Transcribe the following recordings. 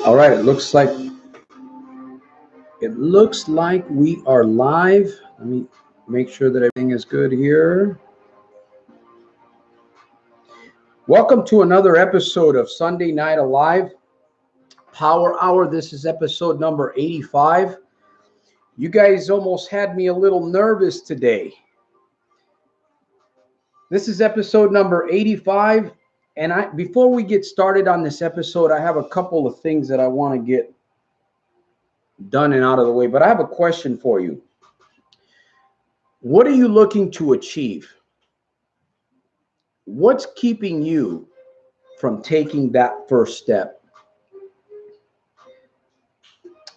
All right, it looks like we are live. Let me make sure that everything is good here. Welcome to another episode of Sunday Night Alive Power Hour. This is episode number 85. You guys almost had me a little nervous today. This is episode number 85, and before we get started on this episode, I have a couple of things that I want to get done and out of the way, but I have a question for you. What are you looking to achieve? What's keeping you from taking that first step?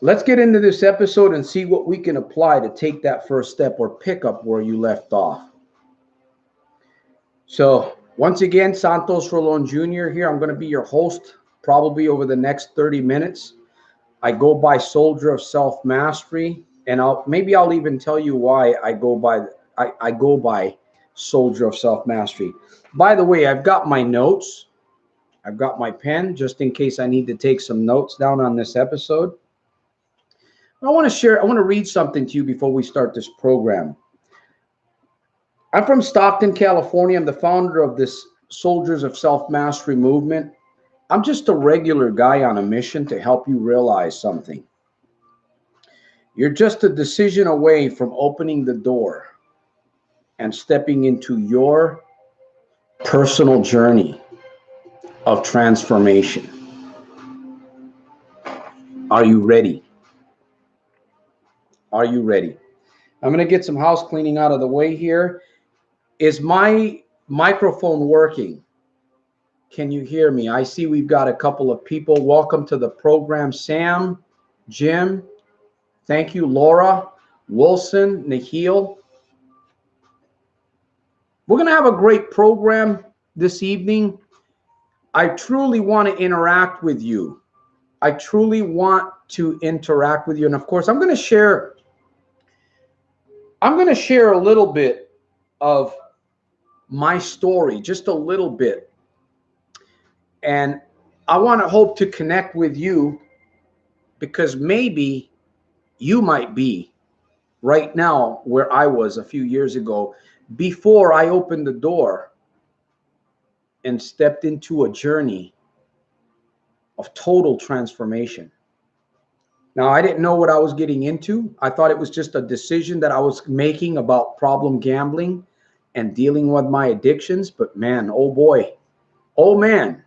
Let's get into this episode and see what we can apply to take that first step or pick up where you left off. So, once again, Santos Rolon Jr. here. I'm going to be your host probably over the next 30 minutes. I go by Soldier of Self-Mastery, and I'll even tell you why I go by Soldier of Self-Mastery. By the way, I've got my notes. I've got my pen just in case I need to take some notes down on this episode. I want to read something to you before we start this program. I'm from Stockton, California. I'm the founder of this Soldiers of Self-Mastery movement. I'm just a regular guy on a mission to help you realize something. You're just a decision away from opening the door and stepping into your personal journey of transformation. Are you ready? Are you ready? I'm going to get some house cleaning out of the way here. Is my microphone working? Can you hear me? I see we've got a couple of people. Welcome to the program. Sam, Jim, thank you. Laura, Wilson, Nikhil. We're going to have a great program this evening. I truly want to interact with you. I truly want to interact with you. And of course, I'm going to share a little bit of my story, just a little bit. And I want to hope to connect with you because maybe you might be right now where I was a few years ago before I opened the door and stepped into a journey of total transformation. Now, I didn't know what I was getting into. I thought it was just a decision that I was making about problem gambling and dealing with my addictions. But man, oh boy, oh man,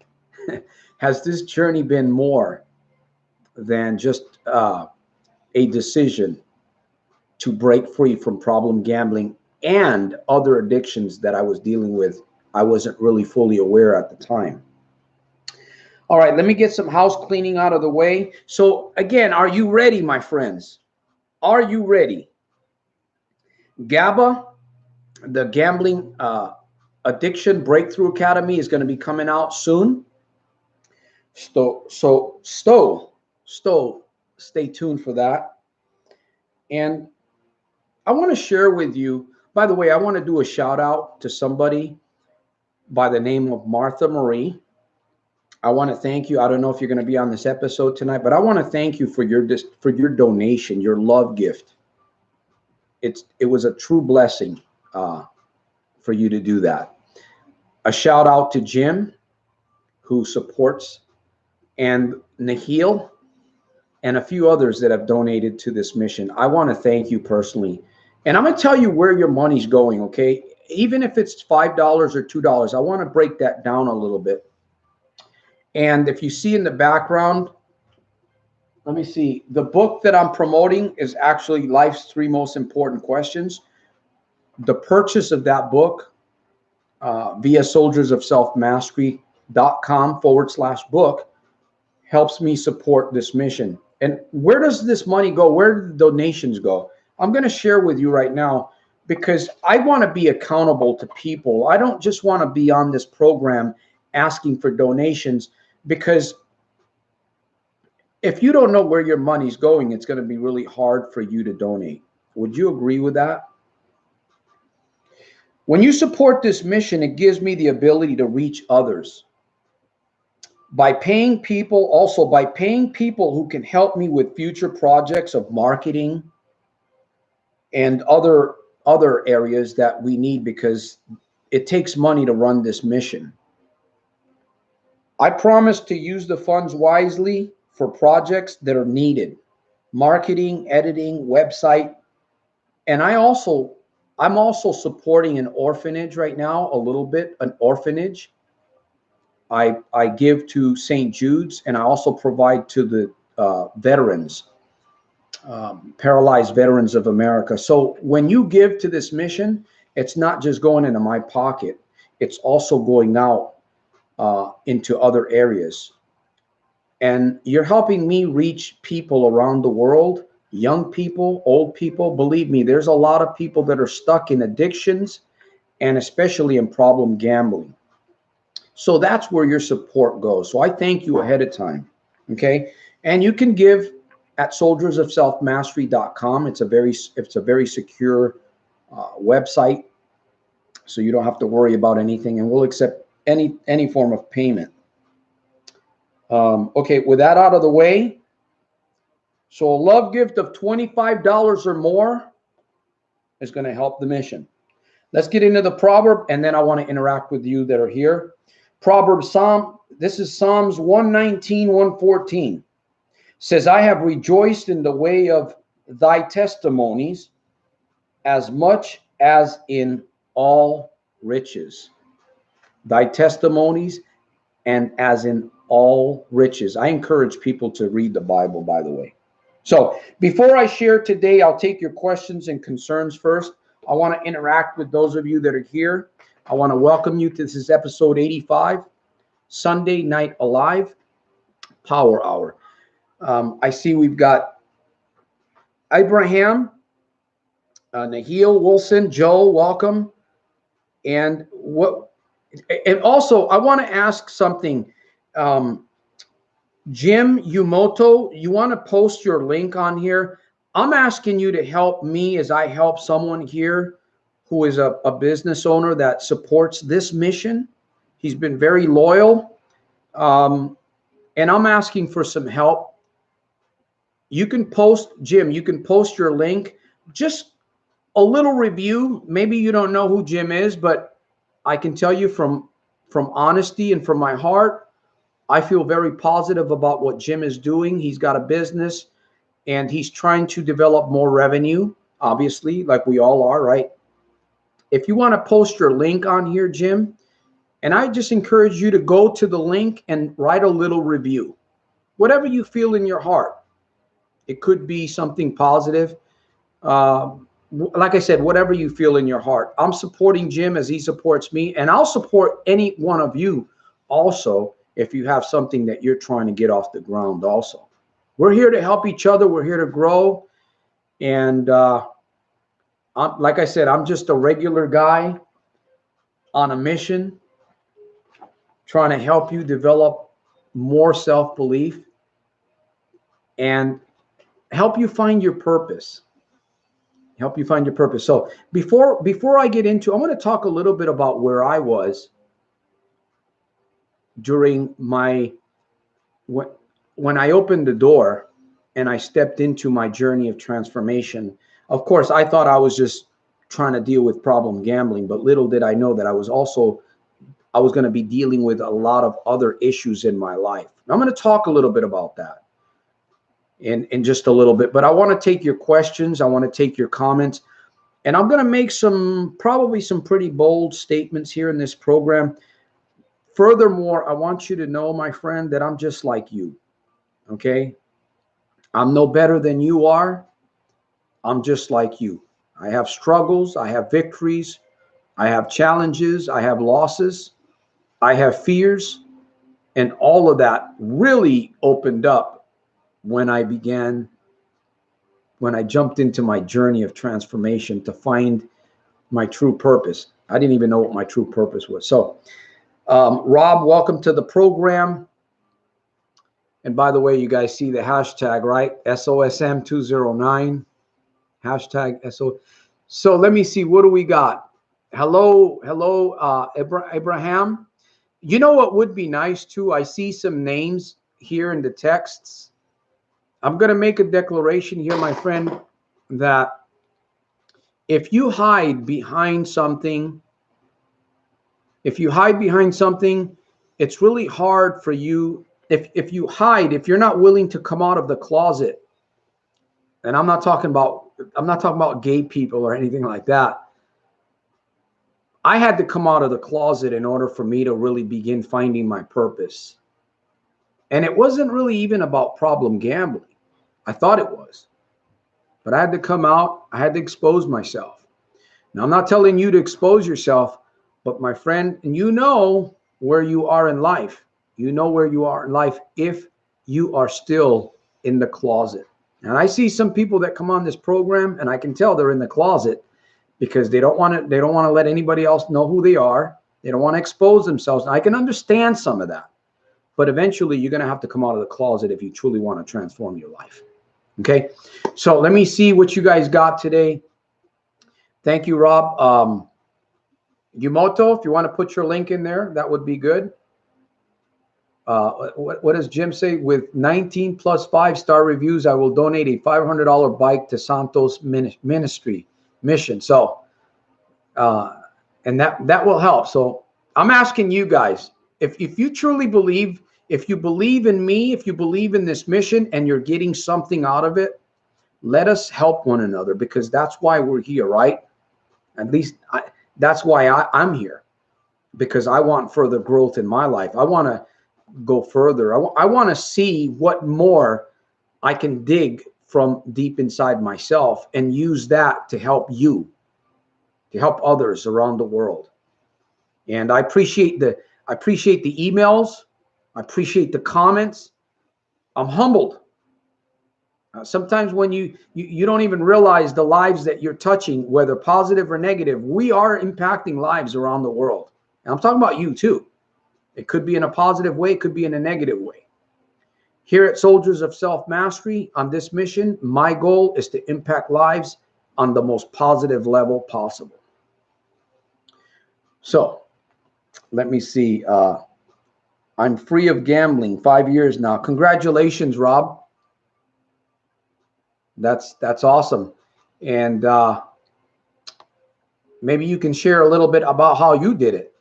has this journey been more than just a decision to break free from problem gambling and other addictions that I was dealing with. I wasn't really fully aware at the time. All right, let me get some house cleaning out of the way. So again, are you ready, my friends? Are you ready? GABA, the Gambling Addiction Breakthrough Academy, is going to be coming out soon. Stay tuned for that. And I want to share with you, by the way, I want to do a shout out to somebody by the name of Martha Marie. I want to thank you. I don't know if you're going to be on this episode tonight, but I want to thank you for your donation, your love gift. It was a true blessing for you to do that. A shout out to Jim, who supports, and Nikhil, and a few others that have donated to this mission. I want to thank you personally. And I'm going to tell you where your money's going, okay? Even if it's $5 or $2, I want to break that down a little bit. And if you see in the background, let me see. The book that I'm promoting is actually Life's 3 Most Important Questions. The purchase of that book via soldiersofselfmastery.com/book helps me support this mission. And where does this money go? Where do the donations go? I'm going to share with you right now because I want to be accountable to people. I don't just want to be on this program asking for donations, because if you don't know where your money's going, it's going to be really hard for you to donate. Would you agree with that? When you support this mission, it gives me the ability to reach others by paying people, also by paying people who can help me with future projects of marketing and other areas that we need, because it takes money to run this mission. I promise to use the funds wisely for projects that are needed: marketing, editing, website. And I'm also supporting an orphanage right now, a little bit, an orphanage. I give to St. Jude's, and I also provide to the veterans, paralyzed veterans of America. So when you give to this mission, it's not just going into my pocket, it's also going out into other areas. And you're helping me reach people around the world, young people, old people. Believe me, there's a lot of people that are stuck in addictions, and especially in problem gambling. So that's where your support goes. So I thank you ahead of time. Okay. And you can give at soldiersofselfmastery.com. It's a very secure website, so you don't have to worry about anything, and we'll accept any form of payment. Okay, with that out of the way, so a love gift of $25 or more is going to help the mission. Let's get into the proverb, and then I want to interact with you that are here. This is Psalms 119, 114. Says, I have rejoiced in the way of thy testimonies as much as in all riches. Thy testimonies and as in all riches. I encourage people to read the Bible, by the way. So before I share today, I'll take your questions and concerns first. I want to interact with those of you that are here. I want to welcome you to this is episode 85, Sunday Night Alive, Power Hour. I see we've got Abraham, Nahil Wilson, Joe, welcome. And also I want to ask something. Jim Yumoto, you want to post your link on here? I'm asking you to help me as I help someone here who is a business owner that supports this mission. He's been very loyal. And I'm asking for some help. You can post, Jim, you can post your link. Just a little review. Maybe you don't know who Jim is, but I can tell you from honesty and from my heart, I feel very positive about what Jim is doing. He's got a business and he's trying to develop more revenue, obviously, like we all are, right? If you want to post your link on here, Jim, and I just encourage you to go to the link and write a little review. Whatever you feel in your heart. It could be something positive. Like I said, whatever you feel in your heart. I'm supporting Jim as he supports me, and I'll support any one of you also if you have something that you're trying to get off the ground also. We're here to help each other. We're here to grow. And like I said, I'm just a regular guy on a mission trying to help you develop more self-belief and help you find your purpose. Help you find your purpose. So before I get into, I want to talk a little bit about where I was during when I opened the door and I stepped into my journey of transformation. Of course, I thought I was just trying to deal with problem gambling, but little did I know that I was going to be dealing with a lot of other issues in my life. I'm going to talk a little bit about that in just a little bit, but I want to take your questions. I want to take your comments, and I'm going to make probably some pretty bold statements here in this program. Furthermore, I want you to know, my friend, that I'm just like you, okay? I'm no better than you are. I'm just like you. I have struggles. I have victories. I have challenges. I have losses. I have fears. And all of that really opened up when I jumped into my journey of transformation to find my true purpose. I didn't even know what my true purpose was. So, Rob, welcome to the program. And by the way, you guys see the hashtag, right? SOSM209, hashtag SO. So let me see, what do we got? Hello, Abraham. You know what would be nice too? I see some names here in the texts. I'm going to make a declaration here, my friend, that if you hide behind something, it's really hard for you. If you hide, if you're not willing to come out of the closet, and I'm not talking about gay people or anything like that. I had to come out of the closet in order for me to really begin finding my purpose. And it wasn't really even about problem gambling. I thought it was. But I had to come out. I had to expose myself. Now, I'm not telling you to expose yourself, but my friend, and you know where you are in life. You know where you are in life if you are still in the closet. And I see some people that come on this program, and I can tell they're in the closet because they don't want to let anybody else know who they are. They don't want to expose themselves. And I can understand some of that. But eventually you're going to have to come out of the closet if you truly want to transform your life. Okay? So let me see what you guys got today. Thank you, Rob. Yumoto, if you want to put your link in there, that would be good. What does Jim say? With 19 plus 5-star reviews, I will donate a $500 bike to Santos ministry mission. So, and that will help. So I'm asking you guys, if you truly believe, if you believe in me, if you believe in this mission and you're getting something out of it, let us help one another, because that's why we're here, right? At least that's why I'm here, because I want further growth in my life. I want to go further. I want to see what more I can dig from deep inside myself and use that to help you, to help others around the world. And I appreciate the emails. I appreciate the comments. I'm humbled. Sometimes when you don't even realize the lives that you're touching, whether positive or negative, we are impacting lives around the world. And I'm talking about you too. It could be in a positive way, it could be in a negative way. Here at Soldiers of Self-Mastery, on this mission, my goal is to impact lives on the most positive level possible. So let me see. I'm free of gambling 5 years now. Congratulations, Rob. That's awesome. And maybe you can share a little bit about how you did it.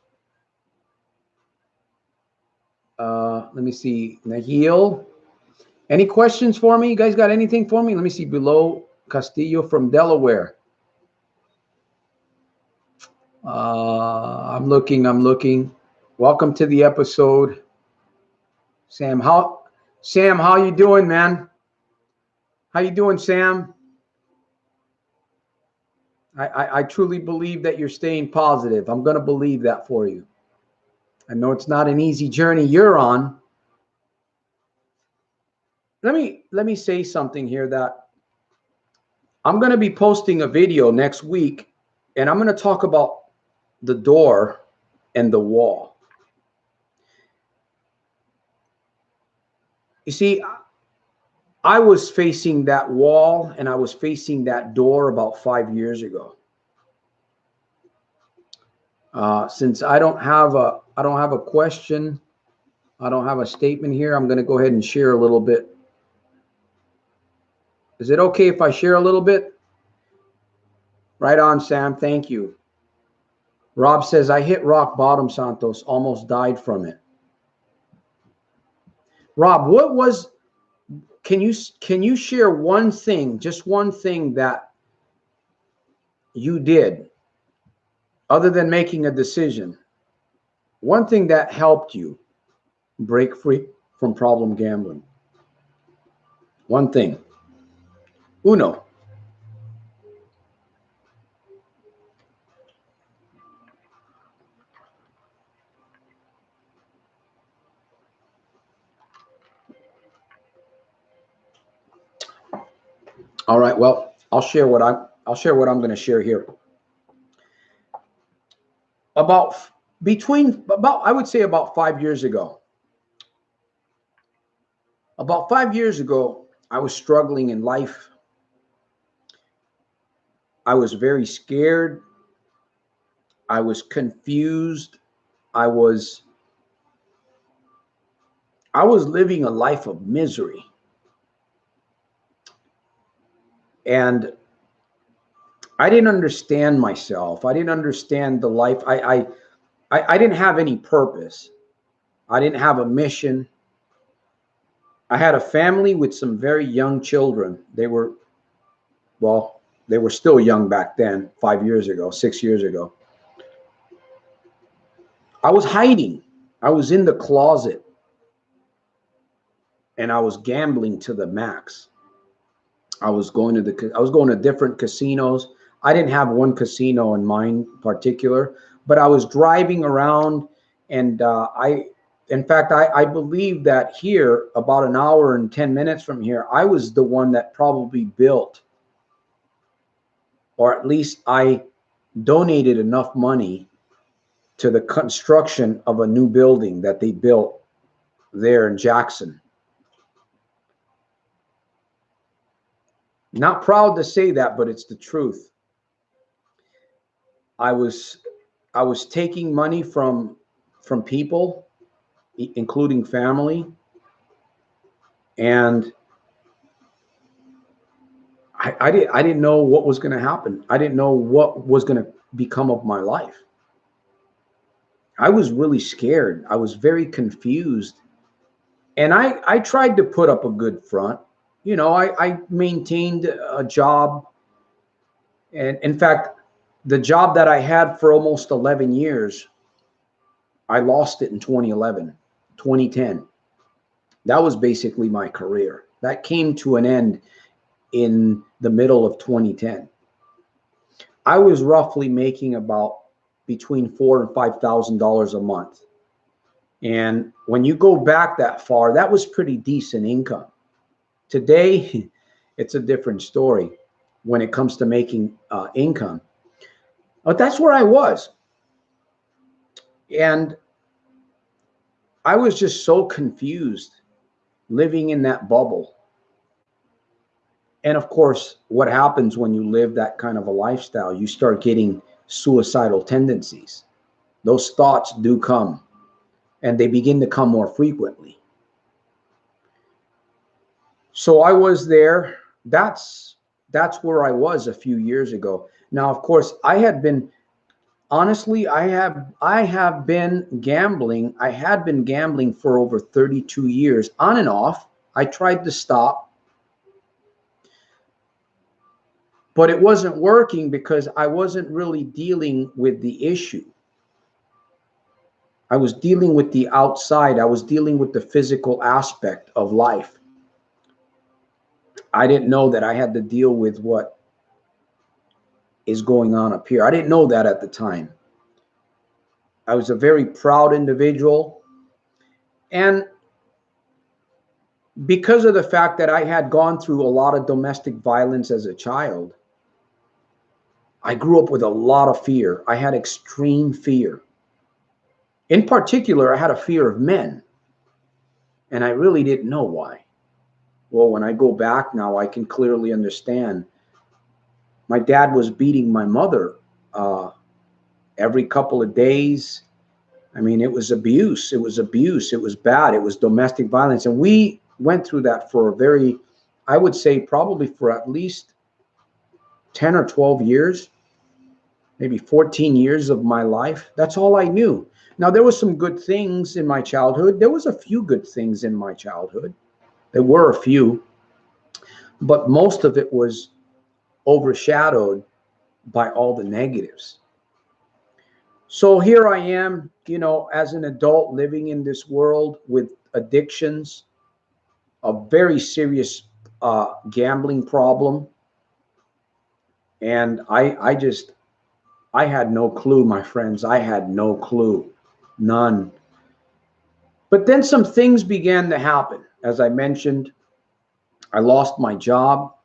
Let me see. Nahil, any questions for me? You guys got anything for me? Let me see. Below Castillo from Delaware. I'm looking. Welcome to the episode. Sam, how you doing, man? How you doing, Sam? I truly believe that you're staying positive. I'm going to believe that for you. I know it's not an easy journey you're on. Let me say something here, that I'm going to be posting a video next week, and I'm going to talk about the door and the wall. You see, I was facing that wall and I was facing that door about 5 years ago. Since I don't have a question, I don't have a statement here, I'm going to go ahead and share a little bit. Is it okay if I share a little bit? Right on, Sam. Thank you. Rob says, I hit rock bottom, Santos, almost died from it. Rob, can you share one thing, just one thing that you did other than making a decision? One thing that helped you break free from problem gambling. One thing. Uno. All right. Well, I'll share what I'm going to share here. I would say about 5 years ago. About 5 years ago, I was struggling in life. I was very scared. I was confused. I was I was living a life of misery. And I didn't understand myself. I didn't understand the life. I didn't have any purpose. I didn't have a mission. I had a family with some very young children. Well, they were still young back then, 5 years ago, 6 years ago. I was hiding. I was in the closet and I was gambling to the max. I was going to different casinos. I didn't have one casino in mind particular, but I was driving around and in fact, I believe that here, about an hour and 10 minutes from here, I was the one that probably built, or at least I donated enough money to the construction of a new building that they built there in Jackson. Not proud to say that, but it's the truth. I was taking money from people, including family, and I didn't know what was going to happen. I didn't know what was going to become of my life. I was really scared. I was very confused. And I tried to put up a good front. You know, I maintained a job. And in fact, the job that I had for almost 11 years, I lost it in 2011, 2010. That was basically my career. That came to an end in the middle of 2010. I was roughly making about between $4,000 and $5,000 a month. And when you go back that far, that was pretty decent income. Today, it's a different story when it comes to making income. But that's where I was. And I was just so confused living in that bubble. And of course, what happens when you live that kind of a lifestyle, you start getting suicidal tendencies. Those thoughts do come, and they begin to come more frequently. So I was there. That's where I was a few years ago. Now, of course, I had been honestly, I have been gambling. I had been gambling for over 32 years, on and off. I tried to stop, but it wasn't working because I wasn't really dealing with the issue. I was dealing with the outside. I was dealing with the physical aspect of life. I didn't know that I had to deal with what is going on up here. I didn't know that at the time. I was a very proud individual. And because of the fact that I had gone through a lot of domestic violence as a child, I grew up with a lot of fear. I had extreme fear. In particular, I had a fear of men. And I really didn't know why. Well, when I go back now, I can clearly understand. My dad was beating my mother every couple of days. I mean, it was abuse. It was abuse. It was bad. It was domestic violence. And we went through that for a very, I would say probably for at least 10 or 12 years, maybe 14 years of my life. That's all I knew. Now, there were some good things in my childhood. There was a few good things in my childhood. There were a few, but most of it was overshadowed by all the negatives. So here I am, you know, as an adult living in this world with addictions, a very serious gambling problem. And I had no clue, my friends. I had no clue, none. But then some things began to happen. As I mentioned, I lost my job.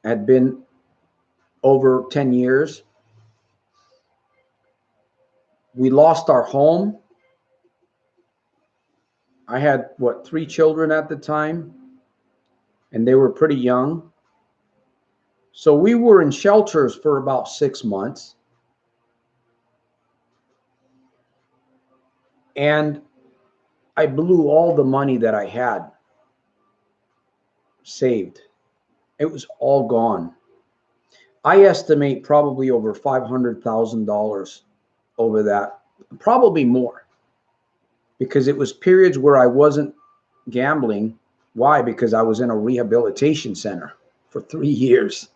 It had been over 10 years. We lost our home. I had, what, 3 children at the time, and they were pretty young. So we were in shelters for about 6 months. And I blew all the money that I had saved. It was all gone. I estimate probably over $500,000 over that, probably more, because it was periods where I wasn't gambling. Why? Because I was in a rehabilitation center for 3 years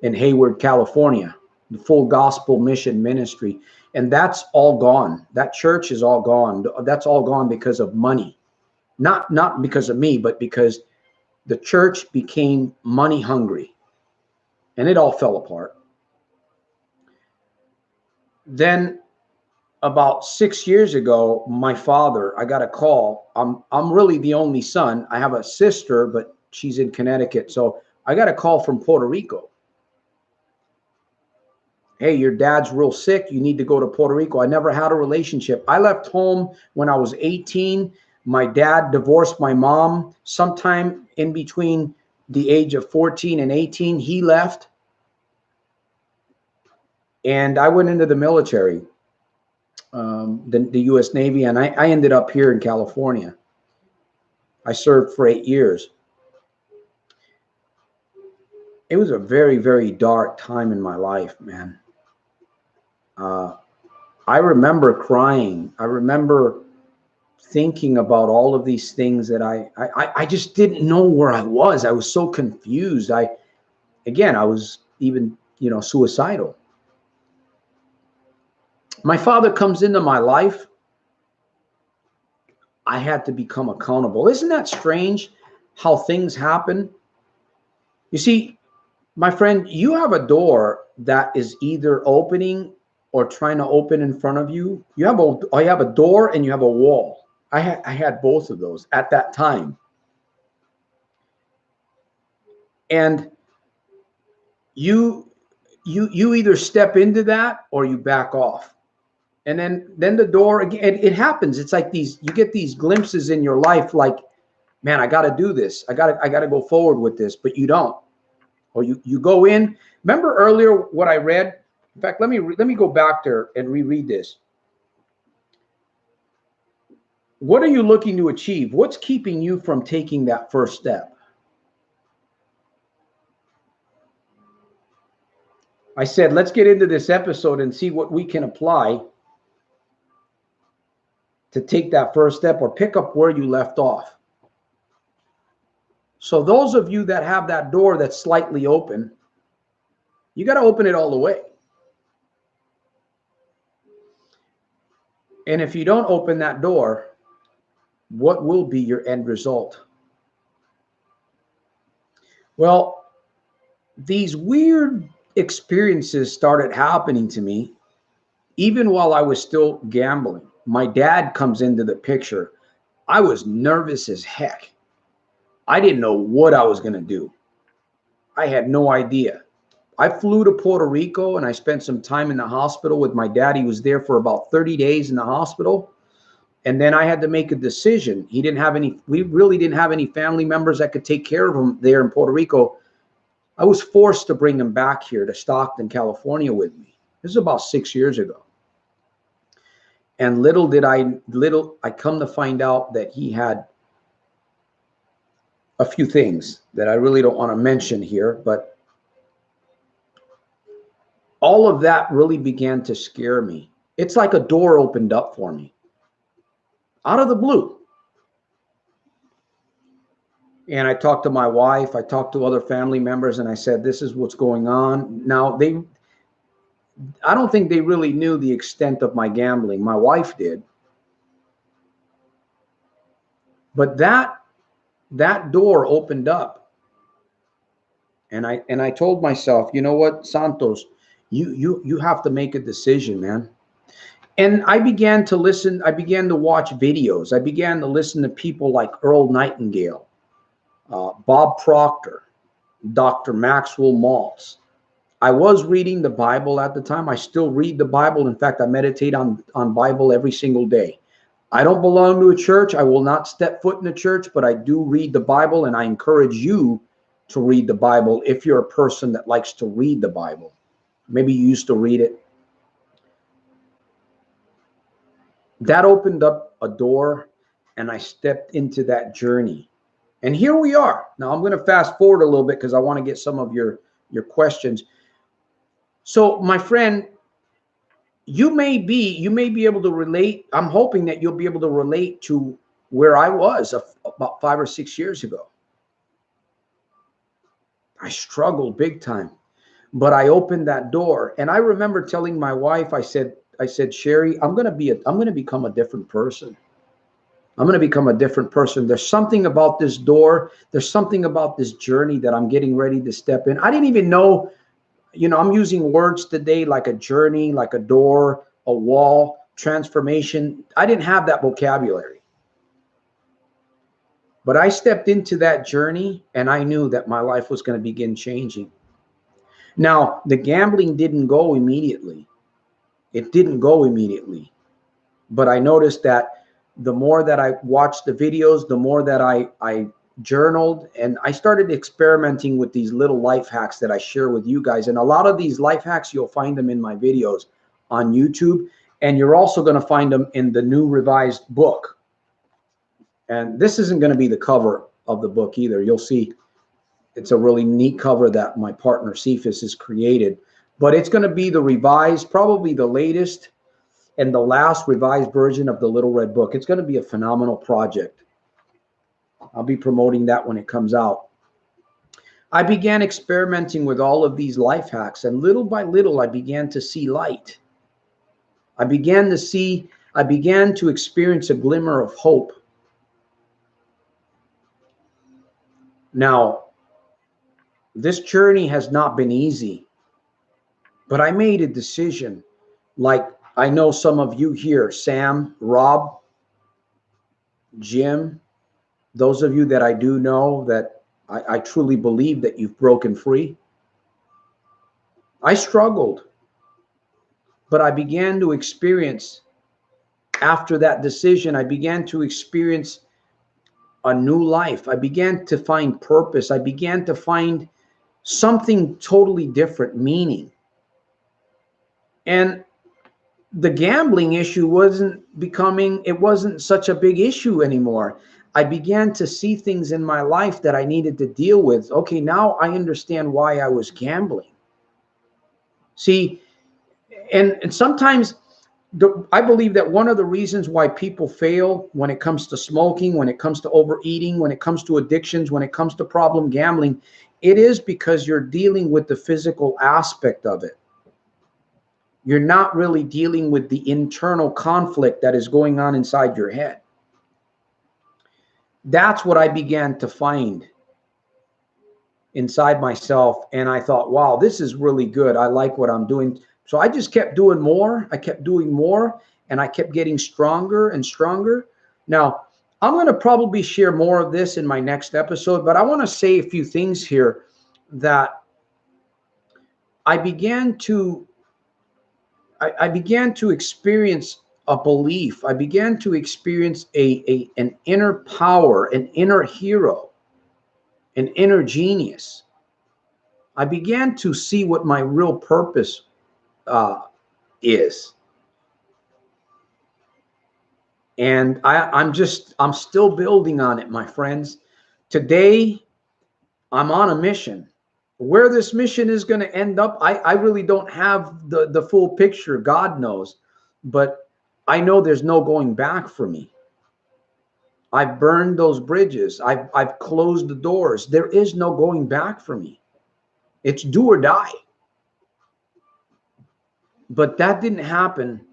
in Hayward, California, the Full Gospel Mission Ministry. And that's all gone. That church is all gone. That's all gone because of money. Not because of me, but because the church became money hungry and it all fell apart. Then about 6 years ago, my father, I got a call. I'm really the only son. I have a sister, but she's in Connecticut. So I got a call from Puerto Rico. Hey, your dad's real sick. You need to go to Puerto Rico. I never had a relationship. I left home when I was 18. My dad divorced my mom sometime in between the age of 14 and 18. He left. And I went into the military, the U.S. Navy, and I ended up here in California. I served for 8 years. It was a very, very dark time in my life, man. I remember crying. I remember thinking about all of these things that I just didn't know where I was. I was so confused. I was even, suicidal. My father comes into my life. I had to become accountable. Isn't that strange how things happen? You see, my friend, you have a door that is either opening or trying to open in front of you. You have a door and you have a wall. I had both of those at that time. And you either step into that or you back off. And then the door again, it happens. It's like you get these glimpses in your life like, man, I got to do this. I got to go forward with this, but you don't. Or you go in. Remember earlier what I read? In fact, let me go back there and reread this. What are you looking to achieve? What's keeping you from taking that first step? I said, let's get into this episode and see what we can apply to take that first step or pick up where you left off. So those of you that have that door that's slightly open, you got to open it all the way. And if you don't open that door, what will be your end result? Well, these weird experiences started happening to me even while I was still gambling. My dad comes into the picture. I was nervous as heck. I didn't know what I was going to do. I had no idea. I flew to Puerto Rico and I spent some time in the hospital with my dad. He was there for about 30 days in the hospital. And then I had to make a decision. We really didn't have any family members that could take care of him there in Puerto Rico. I was forced to bring him back here to Stockton, California with me. This is about 6 years ago. And little did I come to find out that he had a few things that I really don't want to mention here, but all of that really began to scare me. It's like a door opened up for me out of the blue. And I talked to my wife, I talked to other family members, and I said, this is what's going on. Now, I don't think they really knew the extent of my gambling. My wife did. But that door opened up. And I told myself, you know what, Santos, you have to make a decision, man. And I began to listen. I began to watch videos. I began to listen to people like Earl Nightingale, Bob Proctor, Dr. Maxwell Maltz. I was reading the Bible at the time. I still read the Bible. In fact, I meditate on Bible every single day. I don't belong to a church. I will not step foot in a church, but I do read the Bible, and I encourage you to read the Bible if you're a person that likes to read the Bible. Maybe you used to read it. That opened up a door, and I stepped into that journey. And here we are. Now I'm going to fast forward a little bit because I want to get some of your questions. So my friend, you may be able to relate. I'm hoping that you'll be able to relate to where I was about 5 or 6 years ago. I struggled big time, but I opened that door. And I remember telling my wife, I said, Sherry, I'm going to become a different person. I'm going to become a different person. There's something about this door. There's something about this journey that I'm getting ready to step in. I didn't even know, I'm using words today like a journey, like a door, a wall, transformation. I didn't have that vocabulary. But I stepped into that journey and I knew that my life was going to begin changing. Now, the gambling didn't go immediately. It didn't go immediately. But I noticed that the more that I watched the videos, the more that I journaled, and I started experimenting with these little life hacks that I share with you guys. And a lot of these life hacks, you'll find them in my videos on YouTube, and you're also going to find them in the new revised book. And this isn't going to be the cover of the book either. You'll see it's a really neat cover that my partner Cephas has created, but it's going to be the revised, probably the latest and the last revised version of the Little Red Book. It's going to be a phenomenal project. I'll be promoting that when it comes out. I began experimenting with all of these life hacks, and little by little, I began to see light. I began to experience a glimmer of hope. Now, this journey has not been easy, but I made a decision. Like I know some of you here, Sam, Rob, Jim, those of you that I do know, that I truly believe that you've broken free. I struggled, but I began to experience, after that decision, I began to experience a new life. I began to find purpose. I began to find something totally different, meaning. And the gambling issue wasn't such a big issue anymore. I began to see things in my life that I needed to deal with. Okay, now I understand why I was gambling. See, and sometimes I believe that one of the reasons why people fail when it comes to smoking, when it comes to overeating, when it comes to addictions, when it comes to problem gambling, it is because you're dealing with the physical aspect of it. You're not really dealing with the internal conflict that is going on inside your head. That's what I began to find inside myself. And I thought, wow, this is really good. I like what I'm doing. So I just kept doing more. I kept doing more, and I kept getting stronger and stronger. Now, I'm going to probably share more of this in my next episode, but I want to say a few things here that I began to experience a belief. I began to experience an inner power, an inner hero, an inner genius. I began to see what my real purpose is. And I'm still building on it, my friends. Today, I'm on a mission. Where this mission is going to end up, I really don't have the full picture. God knows. But I know there's no going back for me. I've burned those bridges. I've closed the doors. There is no going back for me. It's do or die. But that didn't happen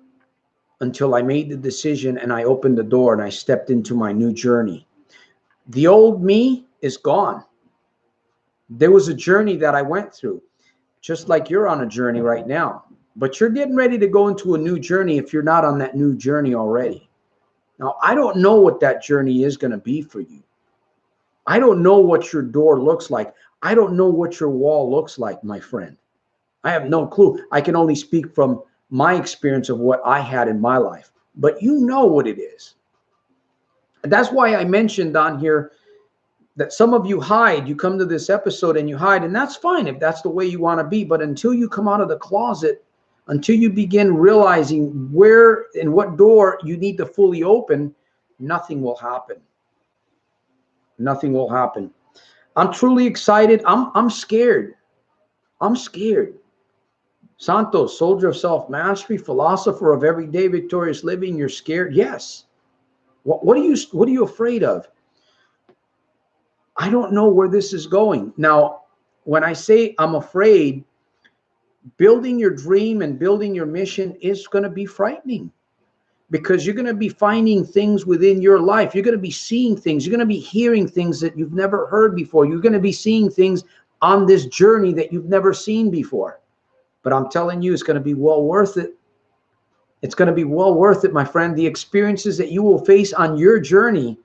until I made the decision and I opened the door and I stepped into my new journey. The old me is gone. There was a journey that I went through, just like you're on a journey right now. But you're getting ready to go into a new journey if you're not on that new journey already. Now, I don't know what that journey is going to be for you. I don't know what your door looks like. I don't know what your wall looks like, my friend. I have no clue. I can only speak from my experience of what I had in my life. But you know what it is. And that's why I mentioned on here that some of you hide. You come to this episode and you hide, and that's fine if that's the way you want to be. But until you come out of the closet, until you begin realizing where and what door you need to fully open, nothing will happen. Nothing will happen. I'm truly excited. I'm scared. I'm scared. Santos, soldier of self-mastery, philosopher of everyday victorious living. You're scared? Yes. What are you afraid of? I don't know where this is going. Now, when I say I'm afraid, building your dream and building your mission is going to be frightening, because you're going to be finding things within your life. You're going to be seeing things. You're going to be hearing things that you've never heard before. You're going to be seeing things on this journey that you've never seen before. But I'm telling you, it's going to be well worth it. It's going to be well worth it, my friend. The experiences that you will face on your journey,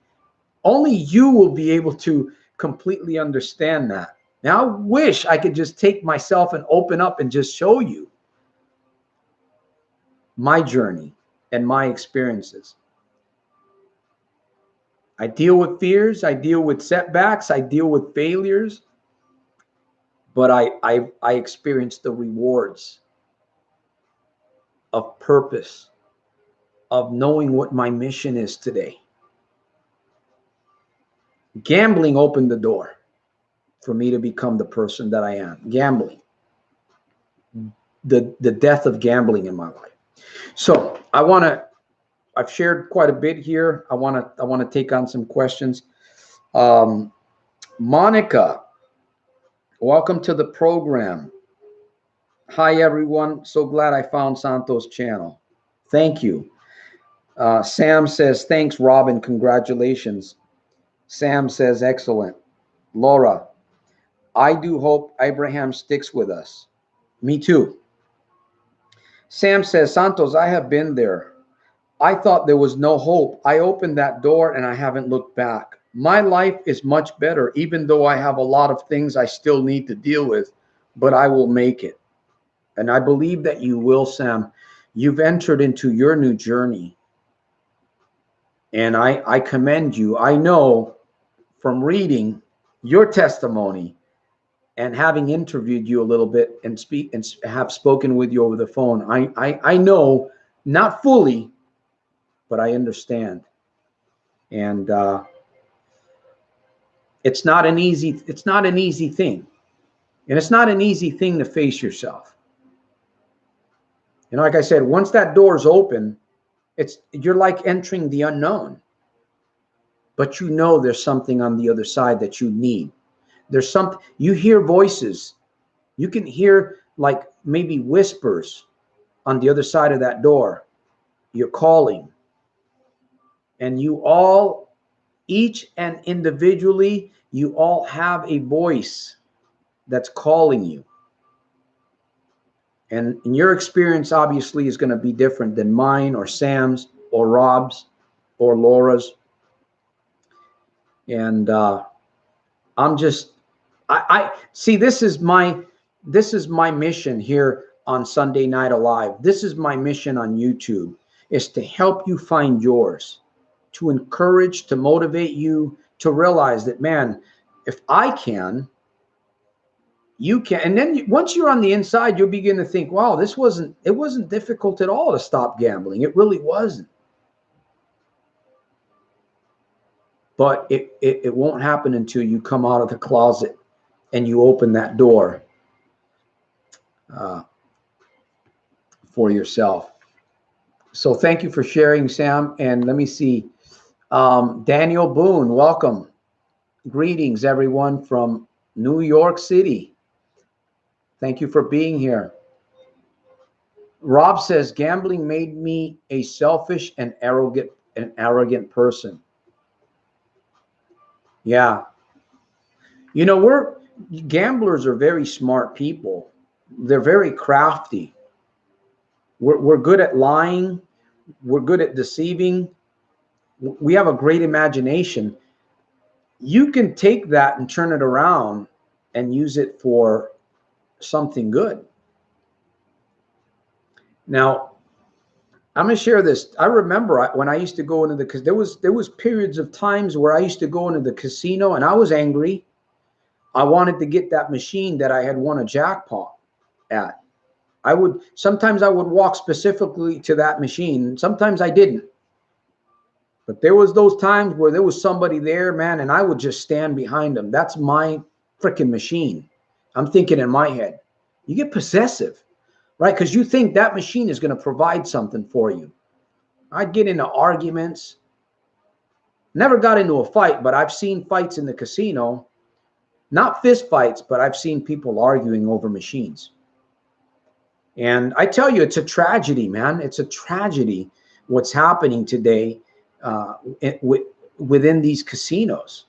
only you will be able to completely understand that. Now, I wish I could just take myself and open up and just show you my journey and my experiences. I deal with fears, I deal with setbacks, I deal with failures, but I experience the rewards of purpose, of knowing what my mission is today. Gambling opened the door for me to become the person that I am. Gambling. The death of gambling in my life. So I've shared quite a bit here. I want to take on some questions. Monica, welcome to the program. Hi, everyone. So glad I found Santos' channel. Thank you. Sam says, thanks, Robin. Congratulations. Sam says, excellent. Laura, I do hope Abraham sticks with us. Me too. Sam says, Santos, I have been there. I thought there was no hope. I opened that door and I haven't looked back. My life is much better, even though I have a lot of things I still need to deal with, but I will make it. And I believe that you will, Sam. You've entered into your new journey. And I commend you. I know from reading your testimony and having interviewed you a little bit and have spoken with you over the phone, I know, not fully, but I understand. And it's not an easy thing. And it's not an easy thing to face yourself. And like I said, once that door is open, you're like entering the unknown. But you know there's something on the other side that you need. There's something, you hear voices. You can hear like maybe whispers on the other side of that door. You're calling. And you all, each and individually, you all have a voice that's calling you. And your experience obviously is going to be different than mine or Sam's or Rob's or Laura's. And I'm just, I see, this is my mission here on Sunday Night Alive. This is my mission on YouTube, is to help you find yours, to encourage, to motivate you, to realize that, man, if I can, you can. And then once you're on the inside, you'll begin to think, wow, it wasn't difficult at all to stop gambling. It really wasn't. But it won't happen until you come out of the closet and you open that door for yourself. So thank you for sharing, Sam. And let me see. Daniel Boone, welcome. Greetings, everyone, from New York City. Thank you for being here. Rob says, gambling made me a selfish and arrogant person. Yeah. You know, gamblers are very smart people. They're very crafty. We're good at lying. We're good at deceiving. We have a great imagination. You can take that and turn it around and use it for something good. Now, I'm going to share this. I remember when I used to go into because there was periods of times where I used to go into the casino and I was angry. I wanted to get that machine that I had won a jackpot at. Sometimes I would walk specifically to that machine. Sometimes I didn't. But there was those times where there was somebody there, man, and I would just stand behind them. That's my freaking machine. I'm thinking in my head. You get possessive, right? Because you think that machine is going to provide something for you. I'd get into arguments. Never got into a fight, but I've seen fights in the casino. Not fist fights, but I've seen people arguing over machines. And I tell you, it's a tragedy, man. It's a tragedy what's happening today within these casinos.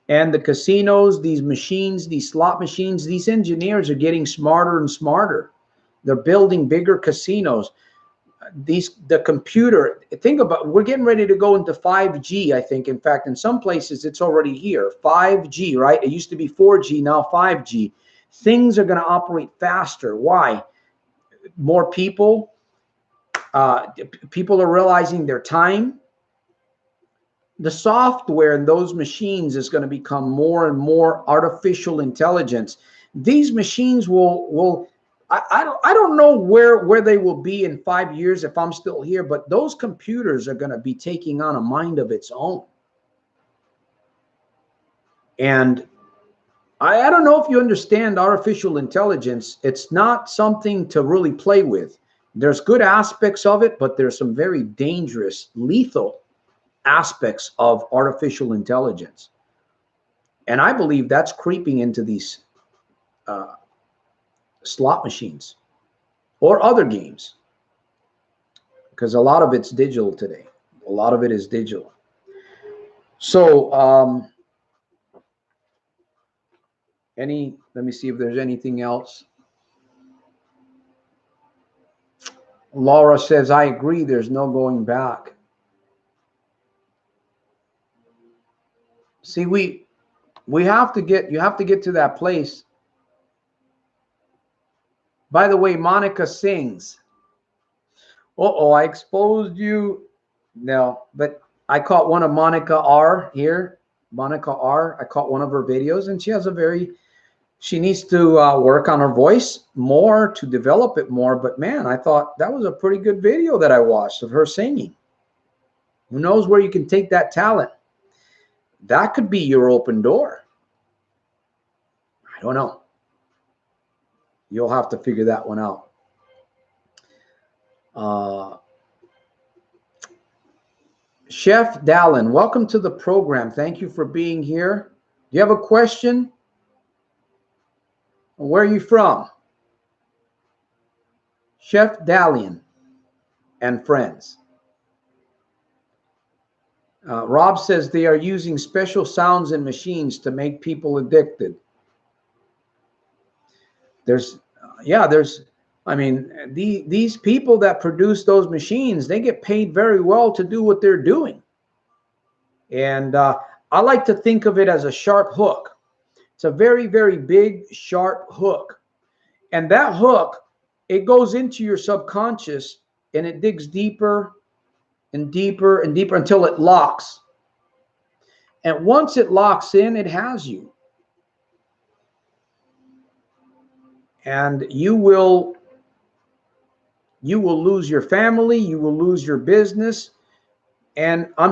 And the casinos, these machines, these slot machines, these engineers are getting smarter and smarter. They're building bigger casinos. The computer, think about, we're getting ready to go into 5G, I think. In fact, in some places, it's already here. 5G, right? It used to be 4G, now 5G. Things are going to operate faster. Why? More people. People are realizing their time. The software in those machines is going to become more and more artificial intelligence. These machines will I don't know where they will be in 5 years if I'm still here, but those computers are going to be taking on a mind of its own. And I don't know if you understand artificial intelligence. It's not something to really play with. There's good aspects of it, but there's some very dangerous, lethal aspects of artificial intelligence. And I believe that's creeping into these slot machines or other games, because a lot of it's digital today. A lot of it is digital. So let me see if there's anything else. Laura says, I agree, there's no going back. See, you have to get to that place. By the way, Monica sings. Uh-oh, I exposed you. No, but I caught one of Monica R here. Monica R. I caught one of her videos, and she needs to work on her voice more to develop it more. But man, I thought that was a pretty good video that I watched of her singing. Who knows where you can take that talent? That could be your open door. I don't know. You'll have to figure that one out. Chef Dallin, welcome to the program. Thank you for being here. Do you have a question? Where are you from? Chef Dallin and friends. Rob says they are using special sounds and machines to make people addicted. These people that produce those machines, they get paid very well to do what they're doing. And I like to think of it as a sharp hook. It's a very, very big, sharp hook. And that hook, it goes into your subconscious and it digs deeper and deeper and deeper until it locks. And once it locks in, it has you. And you will lose your family, you will lose your business. And I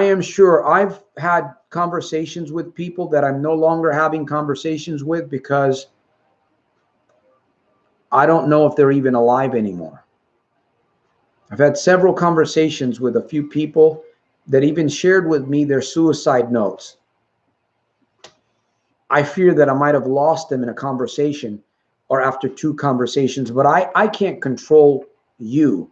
am sure I've had conversations with people that I'm no longer having conversations with because I don't know if they're even alive anymore. I've had several conversations with a few people that even shared with me their suicide notes. I fear that I might have lost them in a conversation or after two conversations, but I can't control you,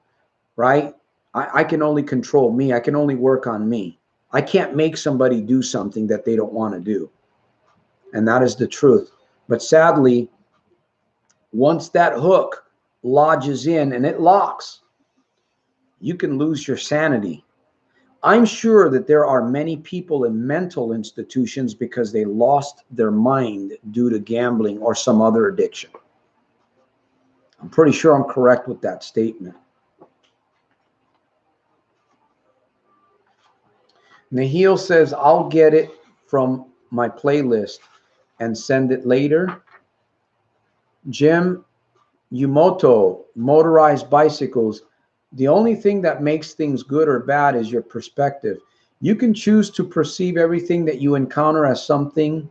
right? I can only control me. I can only work on me. I can't make somebody do something that they don't want to do. And that is the truth. But sadly, once that hook lodges in and it locks, you can lose your sanity. I'm sure that there are many people in mental institutions because they lost their mind due to gambling or some other addiction. I'm pretty sure I'm correct with that statement. Nahil says, I'll get it from my playlist and send it later. Jim Yumoto, motorized bicycles. The only thing that makes things good or bad is your perspective. You can choose to perceive everything that you encounter as something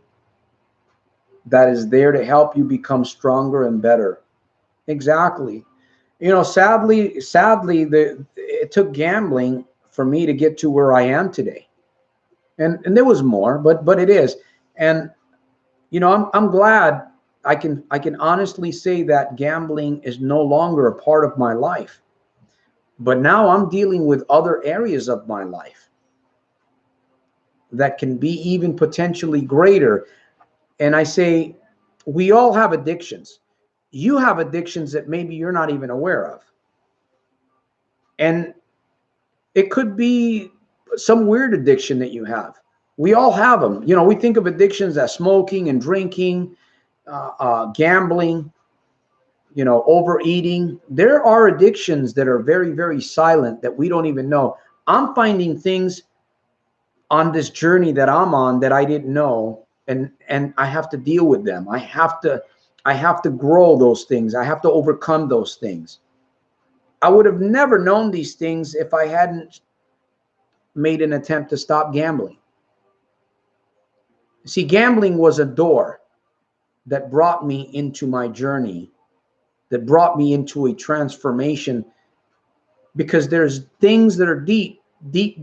that is there to help you become stronger and better. Exactly. You know, sadly, it took gambling for me to get to where I am today. And there was more, but it is. And you know, I'm glad I can honestly say that gambling is no longer a part of my life. But now I'm dealing with other areas of my life that can be even potentially greater. And I say, we all have addictions. You have addictions that maybe you're not even aware of. And it could be some weird addiction that you have. We all have them. You know, we think of addictions as smoking and drinking, gambling, you know, overeating. There are addictions that are very, very silent that we don't even know. I'm finding things on this journey that I'm on that I didn't know, and I have to deal with them. I have to grow those things. I have to overcome those things. I would have never known these things if I hadn't made an attempt to stop gambling. See, gambling was a door that brought me into my journey, that brought me into a transformation, because there's things that are deep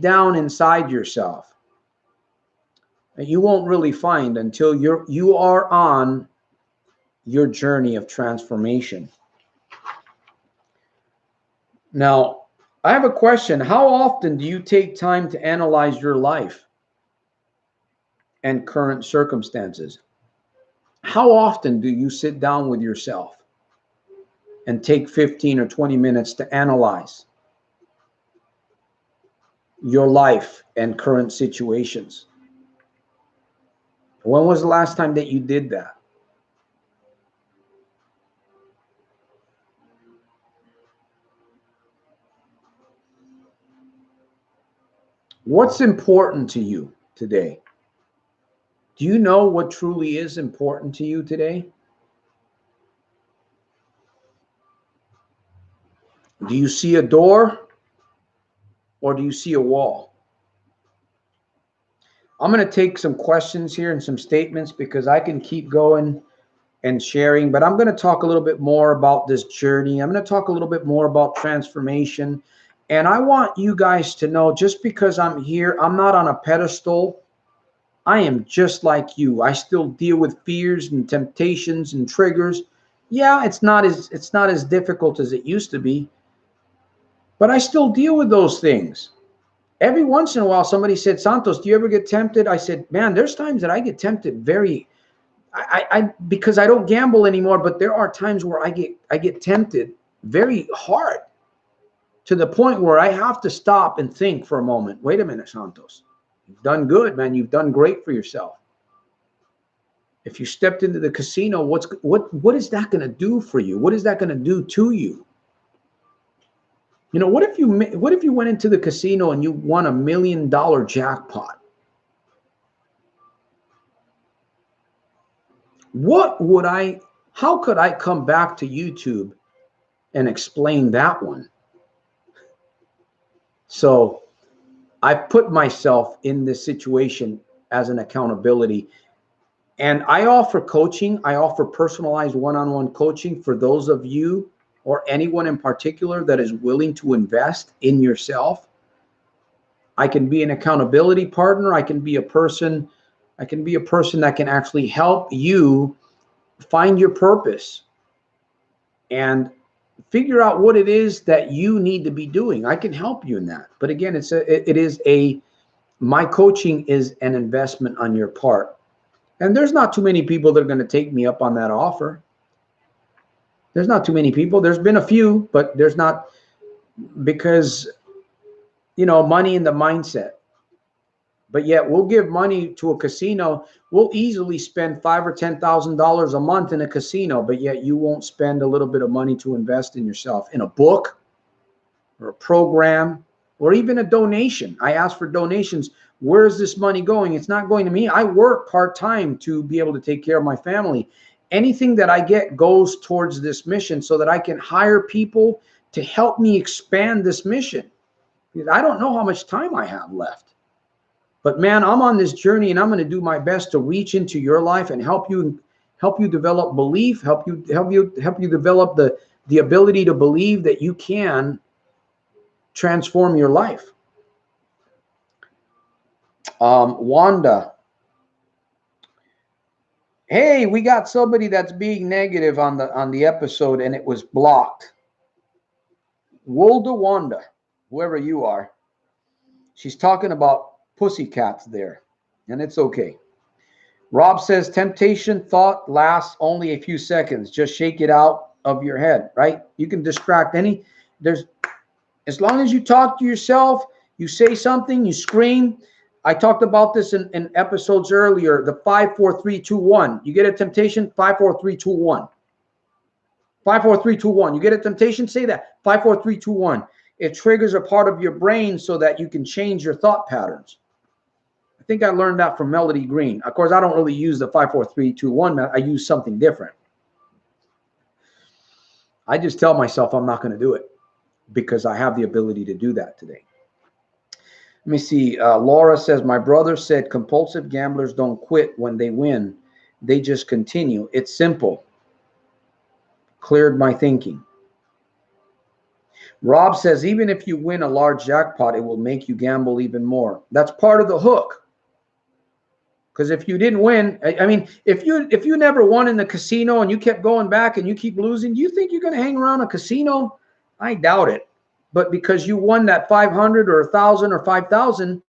down inside yourself that you won't really find until you are on your journey of transformation. Now, I have a question. How often do you take time to analyze your life and current circumstances? How often do you sit down with yourself and take 15 or 20 minutes to analyze your life and current situations? When was the last time that you did that? What's important to you today? Do you know what truly is important to you today? Do you see a door or do you see a wall? I'm going to take some questions here and some statements because I can keep going and sharing, but I'm going to talk a little bit more about this journey. I'm going to talk a little bit more about transformation. And I want you guys to know, just because I'm here, I'm not on a pedestal. I am just like you. I still deal with fears and temptations and triggers. Yeah, it's not as difficult as it used to be, but I still deal with those things. Every once in a while, somebody said, Santos, do you ever get tempted? I said, man, there's times that I get tempted because I don't gamble anymore, but there are times where I get tempted very hard, to the point where I have to stop and think for a moment. Wait a minute, Santos. You've done good, man. You've done great for yourself. If you stepped into the casino, what is that going to do for you? What is that going to do to you? You know, what if you went into the casino and you won $1 million jackpot? How could I come back to YouTube and explain that one? So I put myself in this situation as an accountability. And I offer coaching. I offer personalized one-on-one coaching for those of you or anyone in particular that is willing to invest in yourself. I can be an accountability partner. I can be a person that can actually help you find your purpose and figure out what it is that you need to be doing. I can help you in that. But again, my coaching is an investment on your part. And there's not too many people that are going to take me up on that offer. There's not too many people. There's been a few, but there's not, because, money in the mindset. But yet we'll give money to a casino. We'll easily spend $5,000 or $10,000 a month in a casino, but yet you won't spend a little bit of money to invest in yourself, in a book or a program or even a donation. I ask for donations. Where is this money going? It's not going to me. I work part-time to be able to take care of my family. Anything that I get goes towards this mission so that I can hire people to help me expand this mission. Because I don't know how much time I have left. But man, I'm on this journey, and I'm going to do my best to reach into your life and help you develop belief, help you develop the ability to believe that you can transform your life. Wanda, hey, we got somebody that's being negative on the episode, and it was blocked. Wanda, whoever you are, she's talking about pussycats there, and it's okay. Rob says temptation thought lasts only a few seconds. Just shake it out of your head, right? You can distract as long as you talk to yourself, you say something, you scream. I talked about this in episodes earlier, the 5, 4, 3, 2, 1. You get a temptation, 5, 4, 3, 2, 1. 5, 4, 3, 2, 1. You get a temptation, say that. 5, 4, 3, 2, 1. It triggers a part of your brain so that you can change your thought patterns. I think I learned that from Melody Green. Of course, I don't really use the 5, 4, 3, 2, 1. I use something different. I just tell myself I'm not going to do it because I have the ability to do that today. Let me see. Laura says, my brother said compulsive gamblers don't quit when they win. They just continue. It's simple. Cleared my thinking. Rob says, even if you win a large jackpot, it will make you gamble even more. That's part of the hook. Because if you didn't win, I mean, if you never won in the casino and you kept going back and you keep losing, do you think you're going to hang around a casino? I doubt it. But because you won that 500 or 1,000 or 5,000,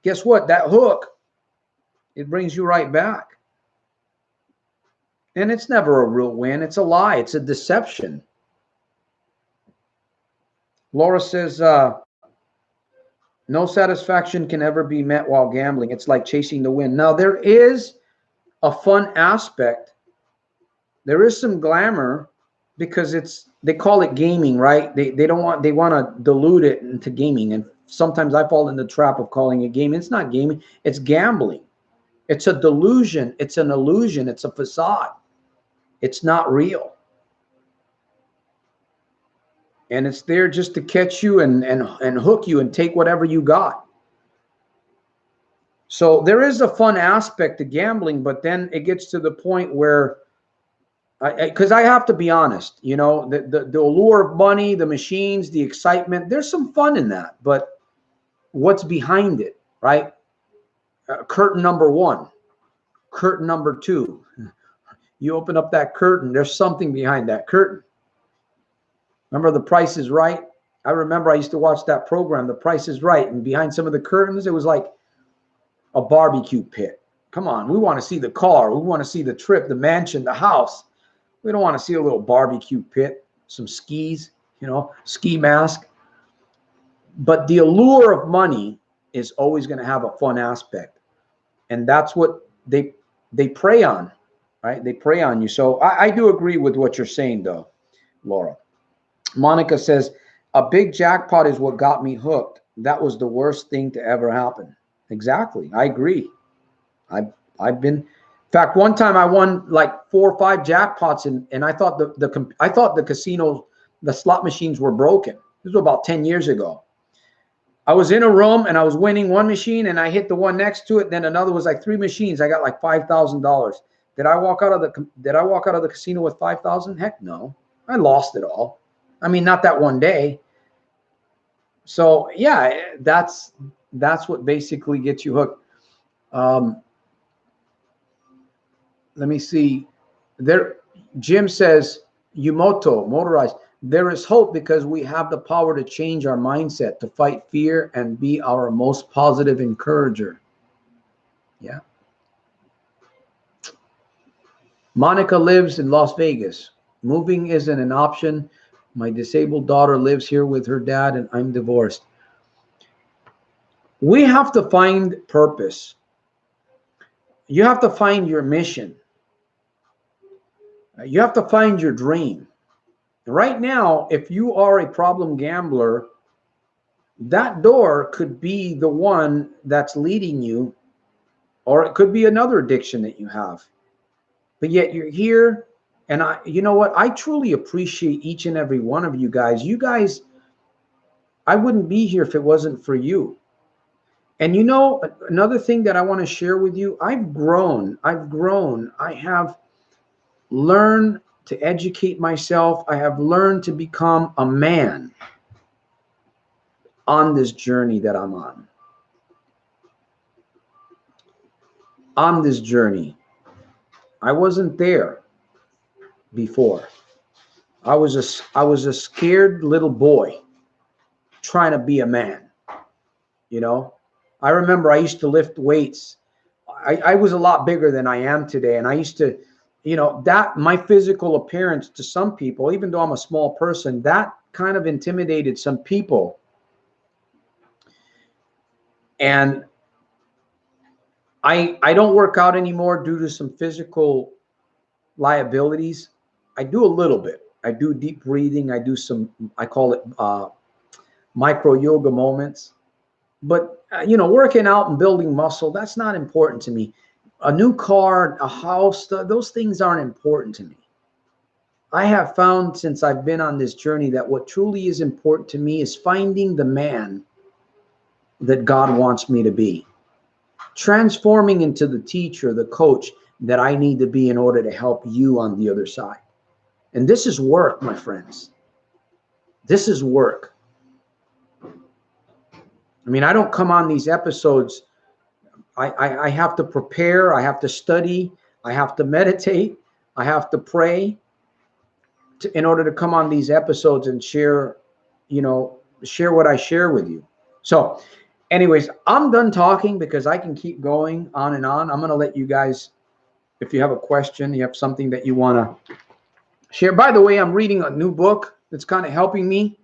guess what? That hook, it brings you right back. And it's never a real win. It's a lie. It's a deception. Laura says, no satisfaction can ever be met while gambling. It's like chasing the wind. Now, there is a fun aspect. There is some glamour because they call it gaming, right? They want to dilute it into gaming. And sometimes I fall in the trap of calling it gaming. It's not gaming. It's gambling. It's a delusion. It's an illusion. It's a facade. It's not real. And it's there just to catch you and hook you and take whatever you got. So there is a fun aspect to gambling, but then it gets to the point where, because I have to be honest, you know, the allure of money, the machines, the excitement, there's some fun in that. But what's behind it, right? Curtain number 1, curtain number 2. You open up that curtain, there's something behind that curtain. Remember The Price is Right? I remember I used to watch that program, The Price is Right. And behind some of the curtains, it was like a barbecue pit. Come on, we want to see the car. We want to see the trip, the mansion, the house. We don't want to see a little barbecue pit, some skis, you know, ski mask. But the allure of money is always going to have a fun aspect. And that's what they prey on, right? They prey on you. So I do agree with what you're saying, though, Laura. Monica says, a big jackpot is what got me hooked. That was the worst thing to ever happen. Exactly. I agree. I've been, in fact, one time I won like 4 or 5 jackpots and I thought the casinos, the slot machines were broken. This was about 10 years ago. I was in a room and I was winning one machine and I hit the one next to it. Then another was like 3 machines. I got like $5,000. Did I walk out of the casino with 5,000? Heck no. I lost it all. I mean, not that one day. So yeah, that's what basically gets you hooked. Let me see. There, Jim says, Yumoto, motorized. There is hope because we have the power to change our mindset, to fight fear and be our most positive encourager. Yeah. Monica lives in Las Vegas. Moving isn't an option. My disabled daughter lives here with her dad, and I'm divorced. We have to find purpose. You have to find your mission. You have to find your dream. Right now, if you are a problem gambler, that door could be the one that's leading you, or it could be another addiction that you have. But yet you're here And you know what? I truly appreciate each and every one of you guys. You guys, I wouldn't be here if it wasn't for you. And you know, another thing that I want to share with you, I've grown. I have learned to educate myself. I have learned to become a man on this journey that I'm on. On this journey. I wasn't there before. I was a scared little boy trying to be a man, you know. I remember I used to lift weights. I was a lot bigger than I am today, and I used to, you know, that my physical appearance to some people, even though I'm a small person, that kind of intimidated some people. And I don't work out anymore due to some physical liabilities. I do a little bit. I do deep breathing. I do some, I call it micro yoga moments. But, you know, working out and building muscle, that's not important to me. A new car, a house, those things aren't important to me. I have found since I've been on this journey that what truly is important to me is finding the man that God wants me to be. Transforming into the teacher, the coach that I need to be in order to help you on the other side. And this is work, my friends. This is work. I mean, I don't come on these episodes. I have to prepare. I have to study. I have to meditate. I have to pray in order to come on these episodes and share, you know, share what I share with you. So anyways, I'm done talking because I can keep going on and on. I'm going to let you guys, if you have a question, you have something that you want to share. By the way, I'm reading a new book that's kind of helping me.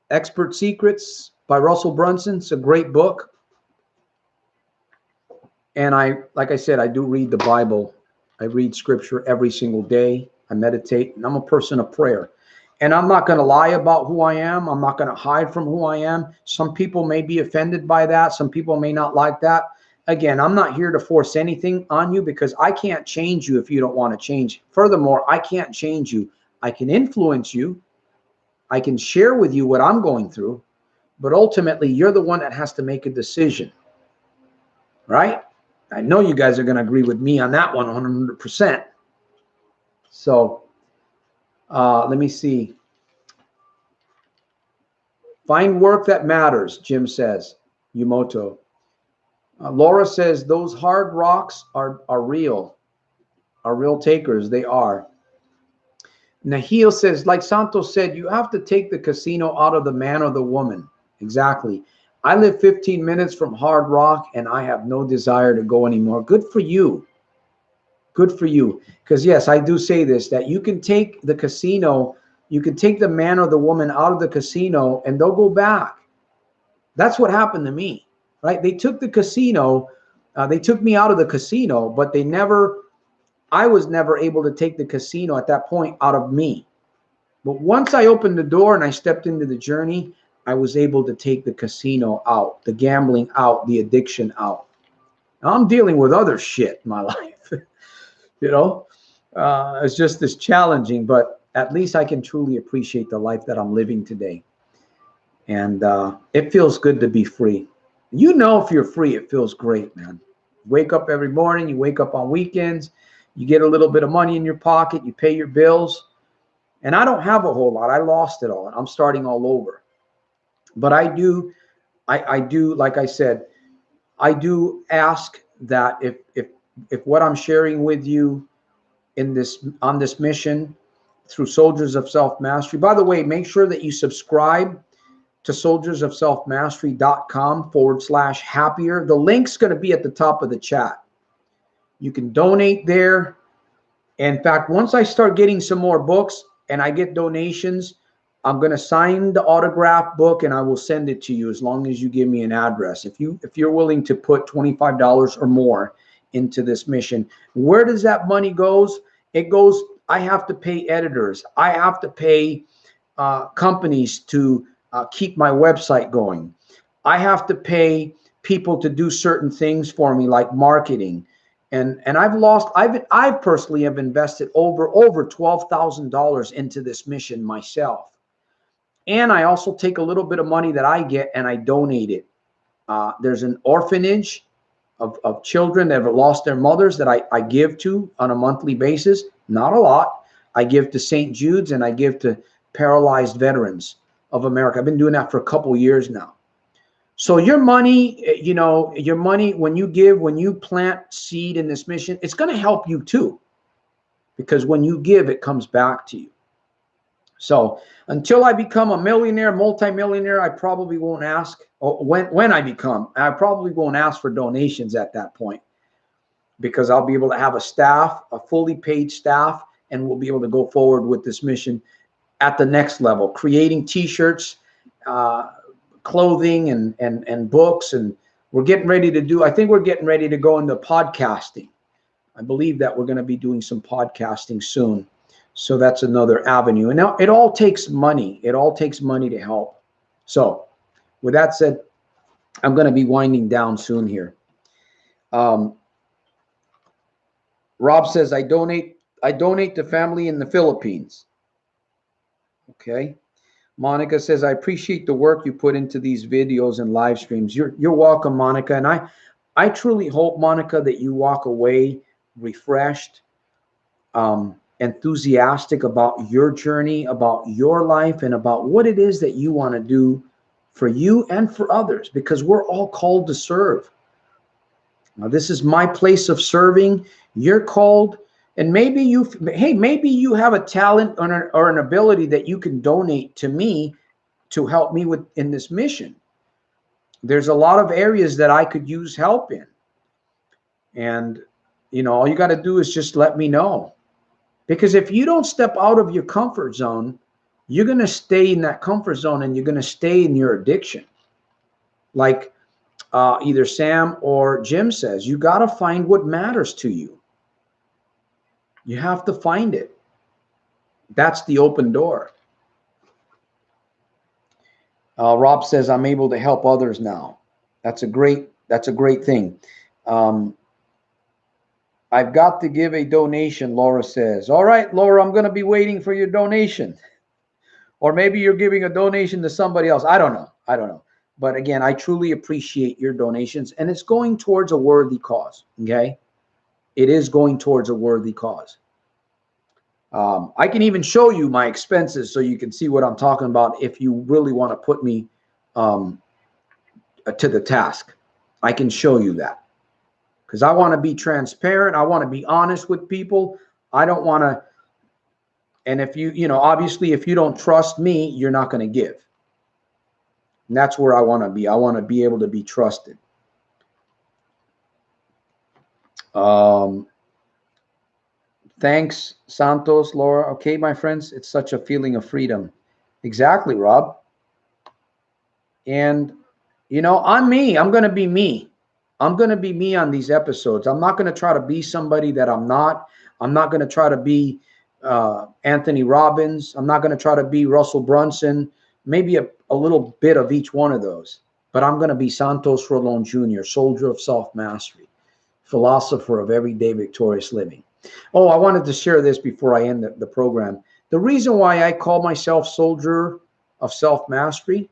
Expert Secrets by Russell Brunson. It's a great book. And like I said, I do read the Bible. I read scripture every single day. I meditate, and I'm a person of prayer. And I'm not going to lie about who I am. I'm not going to hide from who I am. Some people may be offended by that. Some people may not like that. Again, I'm not here to force anything on you because I can't change you if you don't want to change. Furthermore, I can't change you. I can influence you. I can share with you what I'm going through. But ultimately, you're the one that has to make a decision. Right? I know you guys are going to agree with me on that one 100%. So let me see. Find work that matters, Jim says. Yumoto. Laura says those hard rocks are real takers. They are. Nahil says, like Santos said, you have to take the casino out of the man or the woman. Exactly. I live 15 minutes from Hard Rock and I have no desire to go anymore. Good for you. Good for you. Because yes, I do say this, that you can take the casino, you can take the man or the woman out of the casino and they'll go back. That's what happened to me, right? They took the casino, they took me out of the casino, but I was never able to take the casino at that point out of me. But once I opened the door and I stepped into the journey, I was able to take the casino out, the gambling out, the addiction out. Now I'm dealing with other shit in my life. You know, it's just as challenging, but at least I can truly appreciate the life that I'm living today. And it feels good to be free. You know, if you're free, it feels great, man. Wake up every morning, you wake up on weekends, you get a little bit of money in your pocket, you pay your bills. And I don't have a whole lot. I lost it all. I'm starting all over. But I do, like I said, I do ask that if what I'm sharing with you on this mission through Soldiers of Self-Mastery, by the way, make sure that you subscribe to soldiersofselfmastery.com/happier. The link's going to be at the top of the chat. You can donate there. In fact, once I start getting some more books and I get donations, I'm going to sign the autograph book and I will send it to you as long as you give me an address. If you're willing to put $25 or more into this mission, where does that money goes? It goes, I have to pay editors. I have to pay companies to keep my website going. I have to pay people to do certain things for me, like marketing. And I've personally have invested over $12,000 into this mission myself. And I also take a little bit of money that I get and I donate it. There's an orphanage of children that have lost their mothers that I give to on a monthly basis. Not a lot. I give to St. Jude's and I give to Paralyzed Veterans of America. I've been doing that for a couple of years now. So your money, your money, when you plant seed in this mission, it's going to help you too. Because when you give, it comes back to you. So until I become a millionaire, multimillionaire, I probably won't ask. Or when I become, I probably won't ask for donations at that point, because I'll be able to have a staff, a fully paid staff, and we'll be able to go forward with this mission at the next level, creating T-shirts, clothing, and books. And we're getting ready to do, I think we're getting ready to go into podcasting. I believe that we're going to be doing some podcasting soon. So that's another avenue. And now it all takes money. It all takes money to help. So with that said, I'm going to be winding down soon here. Rob says, I donate to family in the Philippines. Okay. Monica says, I appreciate the work you put into these videos and live streams. You're welcome, Monica. And I truly hope, Monica, that you walk away refreshed, enthusiastic about your journey, about your life, and about what it is that you want to do for you and for others, because we're all called to serve. Now, this is my place of serving. You're called, and maybe you have a talent or an ability that you can donate to me to help me in this mission. There's a lot of areas that I could use help in. And, all you got to do is just let me know. Because if you don't step out of your comfort zone, you're going to stay in that comfort zone and you're going to stay in your addiction. Like either Sam or Jim says, you got to find what matters to you. You have to find it. That's the open door. Rob says, I'm able to help others now. That's a great thing. I've got to give a donation, Laura says. All right, Laura, I'm going to be waiting for your donation. Or maybe you're giving a donation to somebody else. I don't know. But again, I truly appreciate your donations, and it's going towards a worthy cause, okay? It is going towards a worthy cause. I can even show you my expenses so you can see what I'm talking about if you really want to put me to the task. I can show you that. Because I want to be transparent. I want to be honest with people. I don't want to, and if obviously if you don't trust me, you're not going to give. And that's where I want to be. I want to be able to be trusted. Thanks, Santos, Laura. Okay, my friends, it's such a feeling of freedom. Exactly, Rob. And, I'm me. I'm going to be me. I'm going to be me on these episodes. I'm not going to try to be somebody that I'm not. I'm not going to try to be Anthony Robbins. I'm not going to try to be Russell Brunson. Maybe a little bit of each one of those. But I'm going to be Santos Rolon Jr., soldier of self-mastery, philosopher of everyday victorious living. Oh, I wanted to share this before I end the program. The reason why I call myself soldier of self-mastery,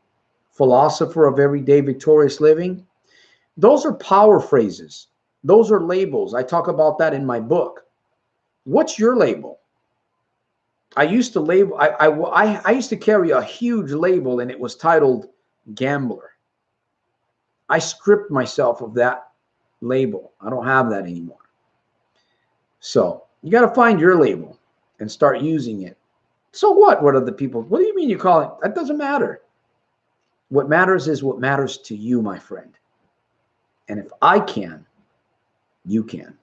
philosopher of everyday victorious living, those are power phrases. Those are labels. I talk about that in my book. What's your label? I used to label. I used to carry a huge label, and it was titled gambler. I stripped myself of that label. I don't have that anymore. So you got to find your label and start using it. So what? What other people? What do you mean you call it? That doesn't matter. What matters is what matters to you, my friend. And if I can, you can.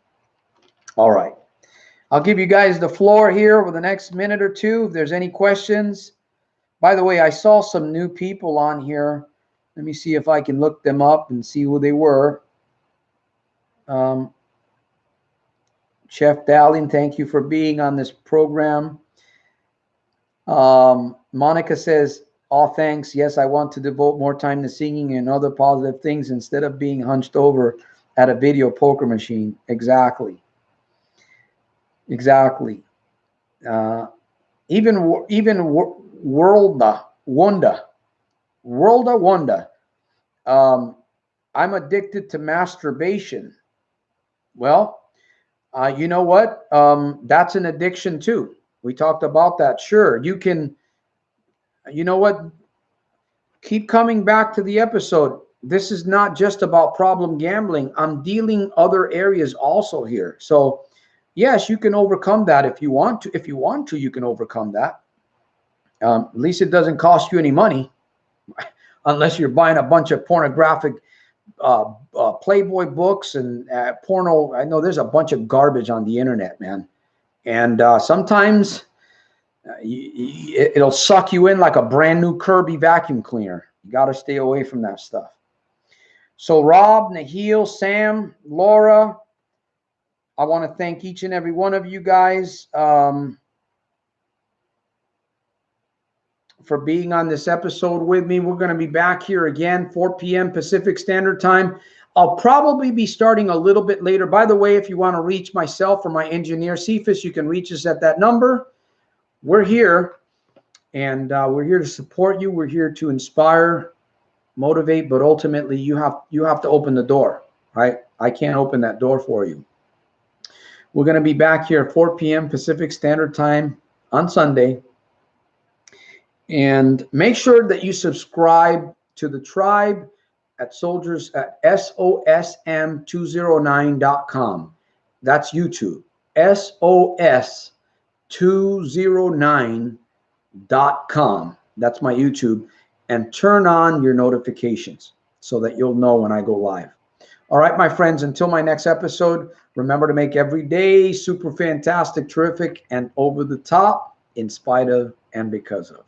All right. I'll give you guys the floor here over the next minute or two. If there's any questions. By the way, I saw some new people on here. Let me see if I can look them up and see who they were. Chef Dallin, thank you for being on this program. Monica says, all thanks. Yes, I want to devote more time to singing and other positive things instead of being hunched over at a video poker machine. Exactly. Exactly. Even Worlda Wonder. I'm addicted to masturbation. Well, you know what? That's an addiction too. We talked about that. Sure, you can. You know what? Keep coming back to the episode. This is not just about problem gambling. I'm dealing other areas also here. So, yes, you can overcome that if you want to. If you want to, you can overcome that. At least it doesn't cost you any money, unless you're buying a bunch of pornographic Playboy books and porno. I know there's a bunch of garbage on the internet, man. And sometimes it'll suck you in like a brand new Kirby vacuum cleaner. You got to stay away from that stuff. So Rob, Nahil, Sam, Laura, I want to thank each and every one of you guys for being on this episode with me. We're going to be back here again, 4 p.m. Pacific Standard Time. I'll probably be starting a little bit later. By the way, if you want to reach myself or my engineer, Cephas, you can reach us at that number. We're here, and we're here to support you. We're here to inspire, motivate, but ultimately you have to open the door, right? I can't open that door for you. We're going to be back here at 4 p.m. Pacific Standard Time on Sunday. And make sure that you subscribe to the tribe at soldiers at SOSM209.com. That's YouTube. SOS209.com. That's my YouTube. And turn on your notifications so that you'll know when I go live. All right, my friends, until my next episode, remember to make every day super fantastic, terrific, and over the top, in spite of and because of.